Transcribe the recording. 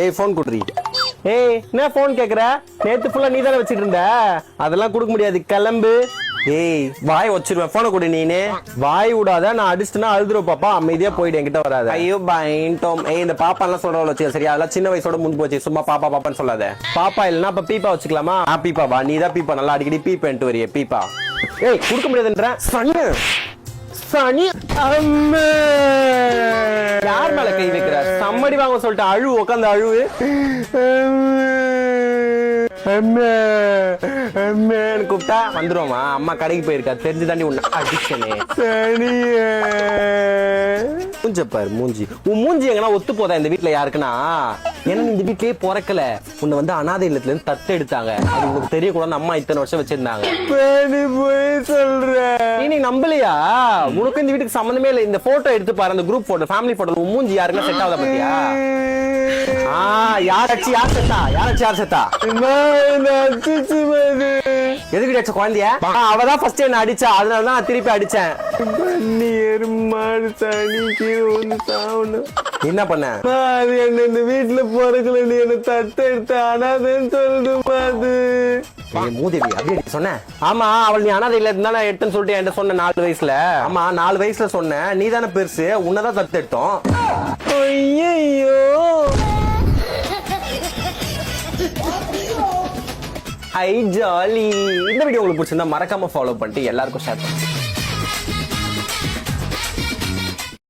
ஏய் போன் குடுறி. ஏய் என்ன போன் கேக்குற? நேத்து ஃபுல்லா நீ தானே வச்சிட்டு இருந்த. அதெல்லாம் கொடுக்க முடியாது, கிளம்பு. ஏய் வாய் வச்சிருவேன், போனை கொடு. நீனே வாய் விடாத, நான் அடிச்சுனா அழுதுரும் பாப்பா. அமைதியா போயிடு, என்கிட்ட வராத. ஐயோ பயன்டோம். ஏய் இந்த பாப்பா எல்லாம் சொல்றவள வச்சு சரியா? அதெல்லாம் சின்ன வயசோட முன் போச்சு. சும்மா பாப்பா பாப்பான்னு சொல்லாத. பாப்பா இல்லனா அப்ப பீப்பா வச்சுக்கலாமா? பீப்பா வா, நீ தான் பீப்பா நல்லா அடிக்கடி பீப்பேன்ட்டு வரியே பீப்பா. ஏய் கொடுக்க முடியாதுன்ற சனி சனி. அம்மா யார் மேல கை வைக்கிற? சம்மடி வாங்க சொல்லிட்டு அழுவு, உட்காந்து அழுவு. கூப்பிட்டா வந்துருவோமா? அம்மா கடைக்கு போயிருக்கா, தெரிஞ்சு தாண்டி உன்ன அடிச்சனே. மூஞ்சப்பாரு மூஞ்சி. உன் மூஞ்சி எங்கன்னா ஒத்து போதா இந்த வீட்டுல யாருக்குன்னா? ஏன்னா இந்த வீட்லயே பிறக்கல, உன்னை வந்து அனாதை இல்லத்துல இருந்து தத்து எடுத்தாங்க. அது உங்களுக்கு தெரியக்கூடாது, அம்மா இத்தனை வருஷம் வச்சிருந்தாங்க. நீ நம்பலையா? உனக்கு இந்த வீட்டுக்கு சம்பந்தமே இல்லை. இந்த போட்டோ எடுத்து பாரு, அந்த குரூப் போட்டோ, ஃபேமிலி போட்டோ. உன் மூஞ்சி யாருன்னா செட் ஆகுதா பாத்தியா? யார் அடிச்சு யார் செத்தா? யார் செத்தா? எதுக்கு அடிச்ச குழந்தைய? அவதான் ஃபர்ஸ்ட் என்ன அடிச்சா, அதனாலதான் நான் திருப்பி அடிச்சேன். என்ன பண்ண? இந்த வீட்டுல போறதுல நீ என்ன தட்டு எடுத்த அனாதைன்னு சொல்லுது. மூதேவி அப்படி சொன்ன? ஆமா, அவள் நீ அனாதை இல்ல இருந்தா எட்டுன்னு சொல்லிட்டு என்கிட்ட சொன்ன 4 வயசுல. ஆமா 4 வயசுல சொன்ன, நீ தானே பெருசு, உன்னதான் தத்து எடுத்தோம். ஐயோ ஹை ஜாலி. இந்த வீடியோ உங்களுக்கு பிடிச்சிருந்தா மறக்காம ஃபாலோ பண்ணிட்டு எல்லாருக்கும் ஷேர் பண்ணுங்க.